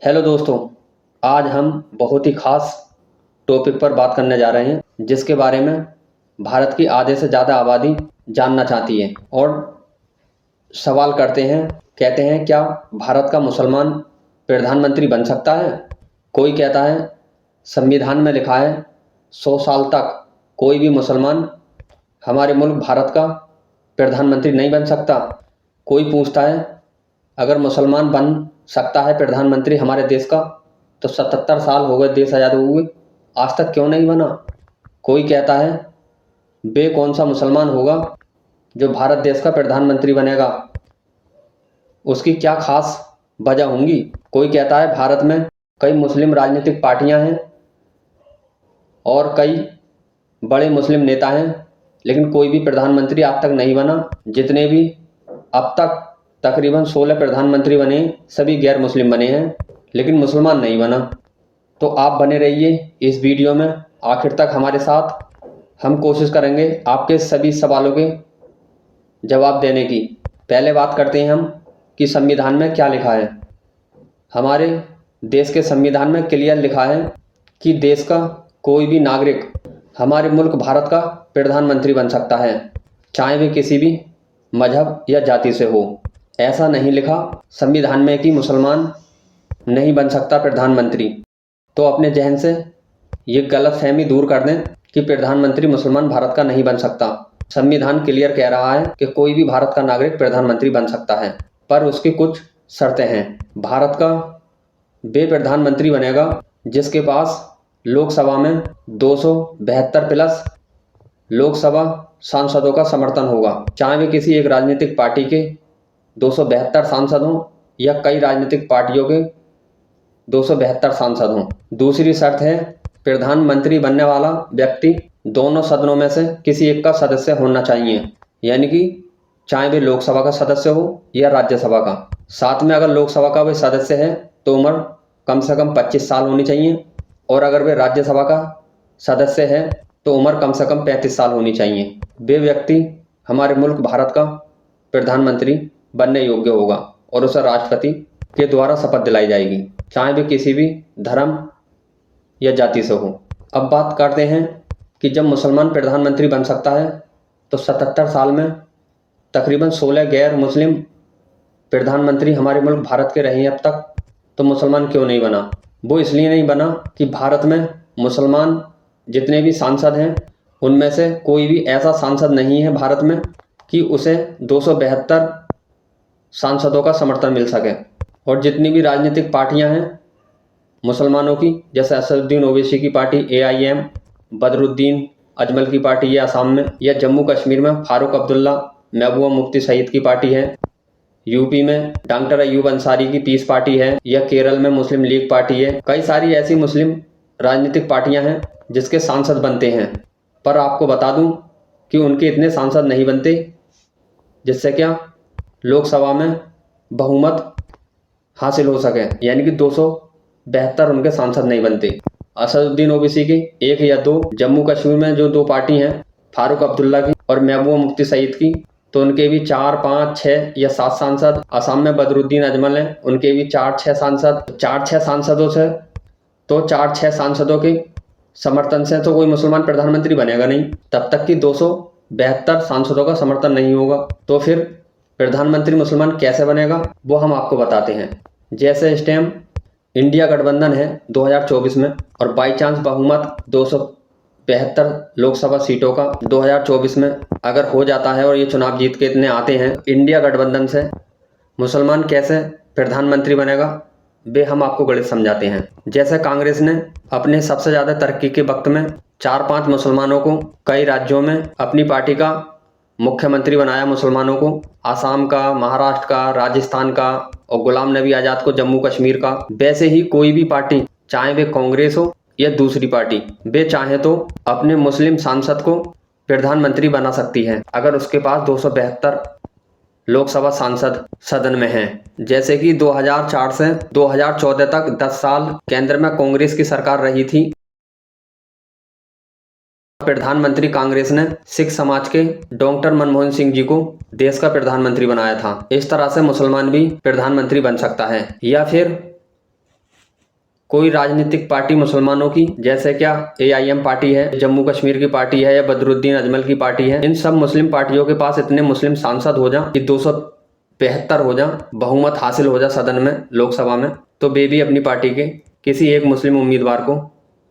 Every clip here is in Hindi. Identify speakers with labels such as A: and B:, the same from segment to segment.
A: हेलो दोस्तों, आज हम बहुत ही ख़ास टॉपिक पर बात करने जा रहे हैं जिसके बारे में भारत की आधे से ज़्यादा आबादी जानना चाहती है और सवाल करते हैं। कहते हैं क्या भारत का मुसलमान प्रधानमंत्री बन सकता है। कोई कहता है संविधान में लिखा है 100 साल तक कोई भी मुसलमान हमारे मुल्क भारत का प्रधानमंत्री नहीं बन सकता। कोई पूछता है अगर मुसलमान बन सकता है प्रधानमंत्री हमारे देश का तो 77 साल हो गए देश आज़ाद हुए, आज तक क्यों नहीं बना। कोई कहता है बे कौन सा मुसलमान होगा जो भारत देश का प्रधानमंत्री बनेगा, उसकी क्या खास वजह होंगी। कोई कहता है भारत में कई मुस्लिम राजनीतिक पार्टियां हैं और कई बड़े मुस्लिम नेता हैं, लेकिन कोई भी प्रधानमंत्री आज तक नहीं बना। जितने भी अब तक तकरीबन 16 प्रधानमंत्री बने सभी गैर मुस्लिम बने हैं, लेकिन मुसलमान नहीं बना। तो आप बने रहिए इस वीडियो में आखिर तक हमारे साथ। हम कोशिश करेंगे आपके सभी सवालों के जवाब देने की। पहले बात करते हैं हम कि संविधान में क्या लिखा है। हमारे देश के संविधान में क्लियर लिखा है कि देश का कोई भी नागरिक हमारे मुल्क भारत का प्रधानमंत्री बन सकता है, चाहे वे किसी भी मजहब या जाति से हो। ऐसा नहीं लिखा संविधान में कि मुसलमान नहीं बन सकता प्रधानमंत्री। तो अपने जहन से ये गलतफहमी दूर कर दें कि प्रधानमंत्री मुसलमान भारत का नहीं बन सकता। संविधान क्लियर कह रहा है कि कोई भी भारत का नागरिक प्रधानमंत्री बन सकता है, पर उसकी कुछ शर्तें हैं। भारत का वे प्रधानमंत्री बनेगा जिसके पास लोकसभा में 272 प्लस लोकसभा सांसदों का समर्थन होगा, चाहे वे किसी एक राजनीतिक पार्टी के 272 सांसद हों या कई राजनीतिक पार्टियों के 272 सांसद हों। दूसरी शर्त है प्रधानमंत्री बनने वाला व्यक्ति दोनों सदनों में से किसी एक का सदस्य होना चाहिए, यानी कि चाहे वे लोकसभा का सदस्य हो या राज्यसभा का। साथ में अगर लोकसभा का वे सदस्य है तो उम्र कम से कम 25 साल होनी चाहिए, और अगर वे राज्यसभा का सदस्य है तो उम्र कम से कम 35 साल होनी चाहिए। वे व्यक्ति हमारे मुल्क भारत का प्रधानमंत्री बनने योग्य होगा और उसे राष्ट्रपति के द्वारा शपथ दिलाई जाएगी, चाहे वे किसी भी धर्म या जाति से हो। अब बात करते हैं कि जब मुसलमान प्रधानमंत्री बन सकता है तो 77 साल में तकरीबन 16 गैर मुस्लिम प्रधानमंत्री हमारे मुल्क भारत के रहे हैं अब तक, तो मुसलमान क्यों नहीं बना। वो इसलिए नहीं बना कि भारत में मुसलमान जितने भी सांसद हैं उनमें से कोई भी ऐसा सांसद नहीं है भारत में कि उसे 272 सांसदों का समर्थन मिल सके। और जितनी भी राजनीतिक पार्टियां हैं मुसलमानों की, जैसे असदुद्दीन ओवैसी की पार्टी AIM, बदरुद्दीन अजमल की पार्टी ये आसाम में, या जम्मू कश्मीर में फारूक अब्दुल्ला महबूबा मुफ्ती सईद की पार्टी है, यूपी में डॉक्टर अयूब अंसारी की पीस पार्टी है, या केरल में मुस्लिम लीग पार्टी है। कई सारी ऐसी मुस्लिम राजनीतिक पार्टियां हैं जिसके सांसद बनते हैं, पर आपको बता दूं कि उनके इतने सांसद नहीं बनते जिससे क्या लोकसभा में बहुमत हासिल हो सके, यानी कि 272 उनके सांसद नहीं बनते। असदुद्दीन ओवैसी की एक या दो, जम्मू कश्मीर में जो 2 पार्टी हैं फारूक अब्दुल्ला की और महबूबा मुफ्ती सईद की, तो उनके भी 4, 5, 6 या 7 सांसद। असम में बदरुद्दीन अजमल हैं, उनके भी 4, 6 सांसद। 4, 6 सांसदों से तो 4, 6 सांसदों के समर्थन से तो कोई मुसलमान प्रधानमंत्री बनेगा नहीं, तब तक कि 272 सांसदों का समर्थन नहीं होगा। तो फिर प्रधानमंत्री मुसलमान कैसे बनेगा वो हम आपको बताते हैं। जैसे इस टाइम इंडिया गठबंधन है 2024 में, और बाई चांस बहुमत 272 लोकसभा सीटों का 2024 में अगर हो जाता है और ये चुनाव जीत के इतने आते हैं, इंडिया गठबंधन से मुसलमान कैसे प्रधानमंत्री बनेगा वे हम आपको गणित समझाते हैं। जैसे कांग्रेस ने अपने सबसे ज़्यादा तरक्की के वक्त में 4-5 मुसलमानों को कई राज्यों में अपनी पार्टी का मुख्यमंत्री बनाया, मुसलमानों को, आसाम का, महाराष्ट्र का, राजस्थान का, और गुलाम नबी आज़ाद को जम्मू कश्मीर का। वैसे ही कोई भी पार्टी, चाहे वे कांग्रेस हो या दूसरी पार्टी, वे चाहे तो अपने मुस्लिम सांसद को प्रधानमंत्री बना सकती है अगर उसके पास 272 लोकसभा सांसद सदन में हैं। जैसे कि 2004 से 2014 तक 10 साल केंद्र में कांग्रेस की सरकार रही थी। प्रधानमंत्री कांग्रेस ने सिख समाज के डॉक्टर मनमोहन सिंह जी को देश का प्रधानमंत्री बनाया था। इस तरह से मुसलमान भी प्रधानमंत्री बन सकता है। या फिर कोई राजनीतिक पार्टी मुसलमानों की, जैसे क्या AIM पार्टी है, जम्मू कश्मीर की पार्टी है या बदरुद्दीन अजमल की पार्टी है, इन सब मुस्लिम पार्टियों के पास इतने मुस्लिम सांसद हो जाए कि 273 हो जाए, बहुमत हासिल हो जाए सदन में, लोकसभा में, तो वे भी अपनी पार्टी के किसी एक मुस्लिम उम्मीदवार को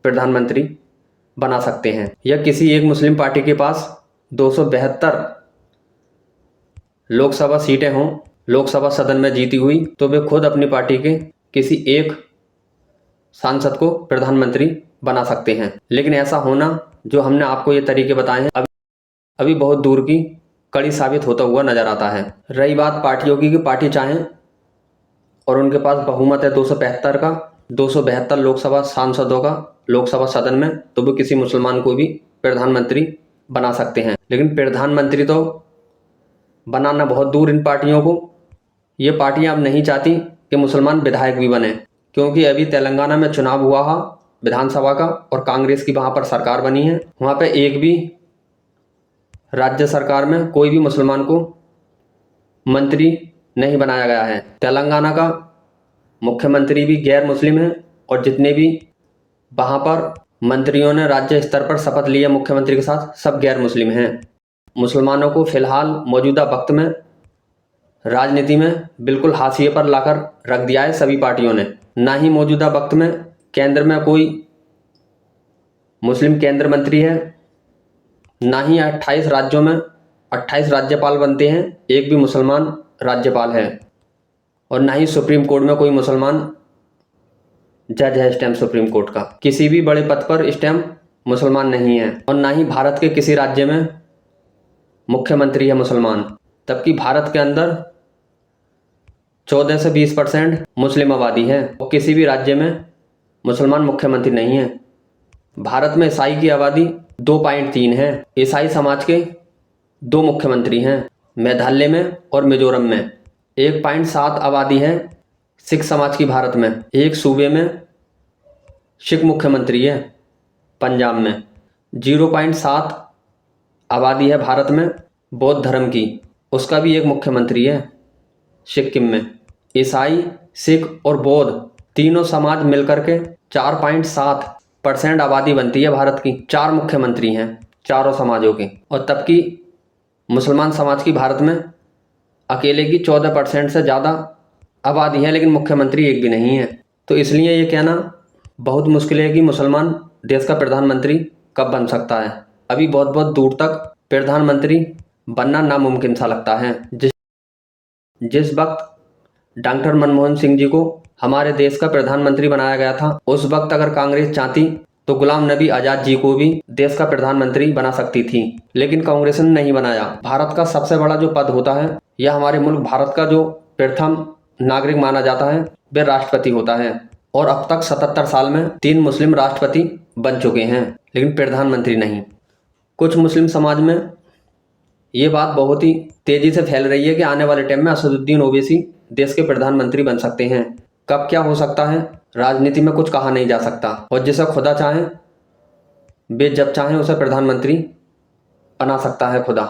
A: प्रधानमंत्री बना सकते हैं। या किसी एक मुस्लिम पार्टी के पास 272 लोकसभा सीटें हों, लोकसभा सदन में जीती हुई, तो वे खुद अपनी पार्टी के किसी एक सांसद को प्रधानमंत्री बना सकते हैं। लेकिन ऐसा होना, जो हमने आपको ये तरीके बताए हैं, अभी बहुत दूर की कड़ी साबित होता हुआ नजर आता है। रही बात पार्टियों की कि पार्टी चाहें और उनके पास बहुमत है 275 का, 272 लोकसभा सांसदों का लोकसभा सदन में, तो वो किसी मुसलमान को भी प्रधानमंत्री बना सकते हैं। लेकिन प्रधानमंत्री तो बनाना बहुत दूर इन पार्टियों को, ये पार्टियां अब नहीं चाहती कि मुसलमान विधायक भी बने, क्योंकि अभी तेलंगाना में चुनाव हुआ है विधानसभा का और कांग्रेस की वहाँ पर सरकार बनी है। वहाँ पे एक भी राज्य सरकार में कोई भी मुसलमान को मंत्री नहीं बनाया गया है। तेलंगाना का मुख्यमंत्री भी गैर मुस्लिम है और जितने भी वहाँ पर मंत्रियों ने राज्य स्तर पर शपथ लिया मुख्यमंत्री के साथ, सब गैर मुस्लिम हैं। मुसलमानों को फिलहाल मौजूदा वक्त में राजनीति में बिल्कुल हाशिए पर लाकर रख दिया है सभी पार्टियों ने। ना ही मौजूदा वक्त में केंद्र में कोई मुस्लिम केंद्र मंत्री है, ना ही 28 राज्यों में 28 राज्यपाल बनते हैं, एक भी मुसलमान राज्यपाल है, और ना ही सुप्रीम कोर्ट में कोई मुसलमान जज है इस टाइम सुप्रीम कोर्ट का। किसी भी बड़े पद पर इस टाइम मुसलमान नहीं है, और ना ही भारत के किसी राज्य में मुख्यमंत्री है मुसलमान। तबकि भारत के अंदर 14 से 20% मुस्लिम आबादी है और किसी भी राज्य में मुसलमान मुख्यमंत्री नहीं है। भारत में ईसाई की आबादी 2.3 है। ईसाई समाज के 2 मुख्यमंत्री हैं, मेघालय में और मिजोरम में। 1.7 आबादी है सिख समाज की भारत में। एक सूबे में सिख मुख्यमंत्री है, पंजाब में। 0.7 आबादी है भारत में बौद्ध धर्म की, उसका भी एक मुख्यमंत्री है सिक्किम में। ईसाई, सिख और बौद्ध तीनों समाज मिलकर के 4.7% आबादी बनती है भारत की। 4 मुख्यमंत्री हैं चारों समाजों के, और तब की मुसलमान समाज की भारत में अकेले की 14% से ज़्यादा आबादी है, लेकिन मुख्यमंत्री एक भी नहीं है। तो इसलिए ये कहना बहुत मुश्किल है कि मुसलमान देश का प्रधानमंत्री कब बन सकता है। अभी बहुत बहुत दूर तक प्रधानमंत्री बनना नामुमकिन सा लगता है। जिस वक्त डॉक्टर मनमोहन सिंह जी को हमारे देश का प्रधानमंत्री बनाया गया था, उस वक्त अगर कांग्रेस चाहती तो गुलाम नबी आज़ाद जी को भी देश का प्रधानमंत्री बना सकती थी, लेकिन कांग्रेस ने नहीं बनाया। भारत का सबसे बड़ा जो पद होता है, या हमारे मुल्क भारत का जो प्रथम नागरिक माना जाता है, वह राष्ट्रपति होता है। और अब तक 77 साल में 3 मुस्लिम राष्ट्रपति बन चुके हैं, लेकिन प्रधानमंत्री नहीं। कुछ मुस्लिम समाज में ये बात बहुत ही तेजी से फैल रही है कि आने वाले टाइम में असदुद्दीन ओवैसी देश के प्रधानमंत्री बन सकते हैं। कब क्या हो सकता है राजनीति में कुछ कहा नहीं जा सकता, और जिसे खुदा चाहे वे जब चाहें उसे प्रधानमंत्री बना सकता है खुदा।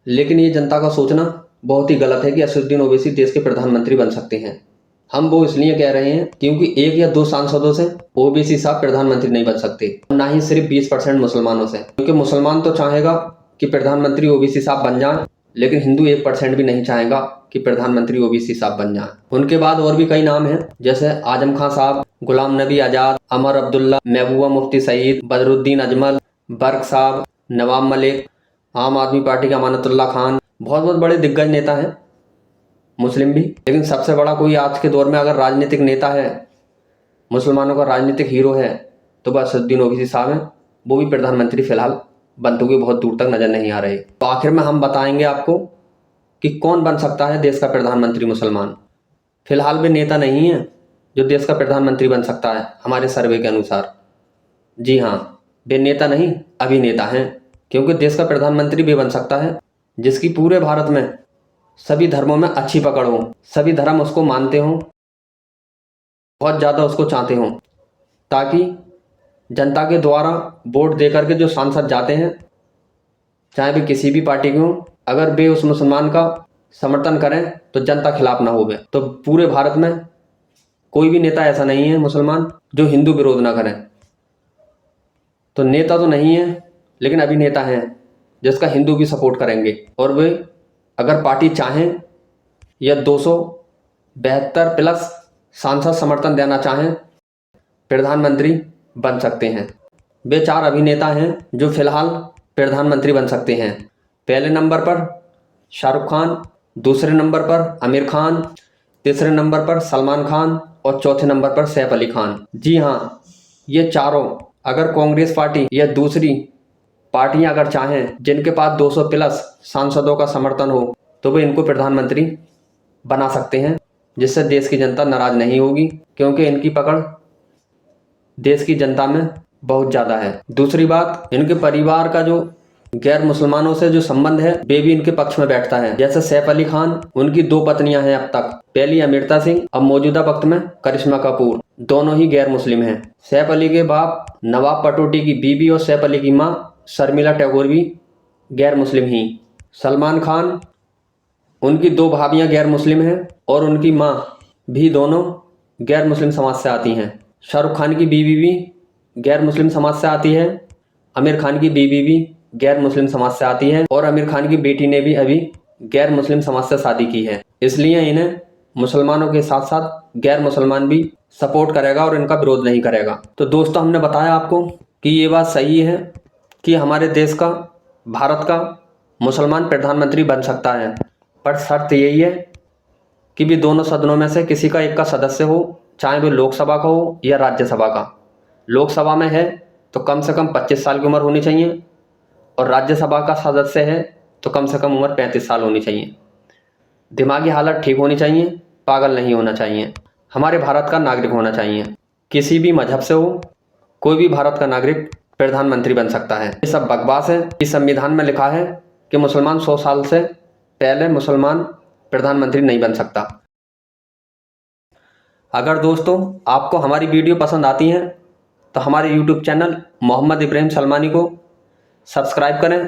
A: लेकिन ये जनता का सोचना बहुत ही गलत है कि असदुद्दीन ओवैसी देश के प्रधानमंत्री बन सकते हैं। हम वो इसलिए कह रहे हैं क्योंकि 1 या 2 सांसदों से ओबीसी साहब प्रधानमंत्री नहीं बन सकते, ना ही सिर्फ 20% मुसलमानों से। क्योंकि मुसलमान तो चाहेगा कि प्रधानमंत्री ओबीसी साहब बन जाएं, लेकिन हिंदू 1% भी नहीं चाहेगा कि प्रधानमंत्री ओबीसी साहब बन जाएं। उनके बाद और भी कई नाम हैं, जैसे आजम खान साहब, गुलाम नबी आज़ाद, अमर अब्दुल्ला, महबूबा मुफ्ती सईद, बदरुद्दीन अजमल, बर्क साहब, नवाब मलिक, आम आदमी पार्टी का अमानतुल्ला खान। बहुत बहुत बड़े दिग्गज नेता हैं मुस्लिम भी। लेकिन सबसे बड़ा कोई आज के दौर में अगर राजनीतिक नेता है, मुसलमानों का राजनीतिक हीरो है, तो बस असदुद्दीन ओवैसी साहब हैं। वो भी प्रधानमंत्री फिलहाल बनते हुए बहुत दूर तक नजर नहीं आ रहे। तो आखिर में हम बताएंगे आपको कि कौन बन सकता है देश का प्रधानमंत्री मुसलमान। फिलहाल भी नेता नहीं है जो देश का प्रधानमंत्री बन सकता है हमारे सर्वे के अनुसार। जी हाँ, वे नेता नहीं अभिनेता हैं, क्योंकि देश का प्रधानमंत्री भी बन सकता है जिसकी पूरे भारत में सभी धर्मों में अच्छी पकड़ हो, सभी धर्म उसको मानते हों, बहुत ज़्यादा उसको चाहते हों, ताकि जनता के द्वारा वोट देकर के जो सांसद जाते हैं, चाहे वे किसी भी पार्टी के हों, अगर वे उस मुसलमान का समर्थन करें तो जनता खिलाफ ना होवे, तो पूरे भारत में कोई भी नेता ऐसा नहीं है मुसलमान जो हिंदू विरोध ना करें। तो नेता तो नहीं है, लेकिन अभी नेता हैं जिसका हिंदू भी सपोर्ट करेंगे, और वे अगर पार्टी चाहें या 272 प्लस सांसद समर्थन देना चाहें, प्रधानमंत्री बन सकते हैं। वे 4 अभिनेता हैं जो फिलहाल प्रधानमंत्री बन सकते हैं। पहले नंबर पर शाहरुख खान, दूसरे नंबर पर आमिर खान, तीसरे नंबर पर सलमान खान और चौथे नंबर पर सैफ अली खान। जी हाँ, ये चारों अगर कांग्रेस पार्टी या दूसरी पार्टियां अगर चाहें जिनके पास 200 प्लस सांसदों का समर्थन हो, तो वे इनको प्रधानमंत्री बना सकते हैं, जिससे देश की जनता नाराज नहीं होगी, क्योंकि इनकी पकड़ देश की जनता में बहुत ज़्यादा है। दूसरी बात, इनके परिवार का जो गैर मुसलमानों से जो संबंध है वे भी इनके पक्ष में बैठता है। जैसे सैफ अली खान, उनकी 2 पत्नियां हैं अब तक, पहली अमृता सिंह, अब मौजूदा वक्त में करिश्मा कपूर, दोनों ही गैर मुस्लिम हैं। सैफ अली के बाप नवाब पटौटी की बीबी और सैफ अली की मां शर्मिला टैगोर भी गैर मुस्लिम ही। सलमान खान, उनकी 2 भाभियां गैर मुस्लिम हैं और उनकी मां भी दोनों गैर मुस्लिम समाज से आती हैं। शाहरुख खान की बीवी भी गैर मुस्लिम समाज से आती है, आमिर खान की बीवी भी गैर मुस्लिम समाज से आती है, और आमिर खान की बेटी ने भी अभी गैर मुस्लिम समाज से शादी की है। इसलिए इन्हें मुसलमानों के साथ साथ गैर मुसलमान भी सपोर्ट करेगा और इनका विरोध नहीं करेगा। तो दोस्तों, हमने बताया आपको कि ये बात सही है कि हमारे देश का, भारत का मुसलमान प्रधानमंत्री बन सकता है, पर शर्त यही है कि भी दोनों सदनों में से किसी का एक का सदस्य हो, चाहे वो लोकसभा का हो या राज्यसभा का। लोकसभा में है तो कम से कम 25 साल की उम्र होनी चाहिए, और राज्यसभा का सदस्य है तो कम से कम उम्र 35 साल होनी चाहिए। दिमागी हालत ठीक होनी चाहिए, पागल नहीं होना चाहिए, हमारे भारत का नागरिक होना चाहिए, किसी भी मजहब से हो, कोई भी भारत का नागरिक प्रधानमंत्री बन सकता है। ये सब बकवास है। इस संविधान में लिखा है कि मुसलमान 100 साल से पहले मुसलमान प्रधानमंत्री नहीं बन सकता। अगर दोस्तों आपको हमारी वीडियो पसंद आती हैं तो हमारे YouTube चैनल मोहम्मद इब्राहिम सलमानी को सब्सक्राइब करें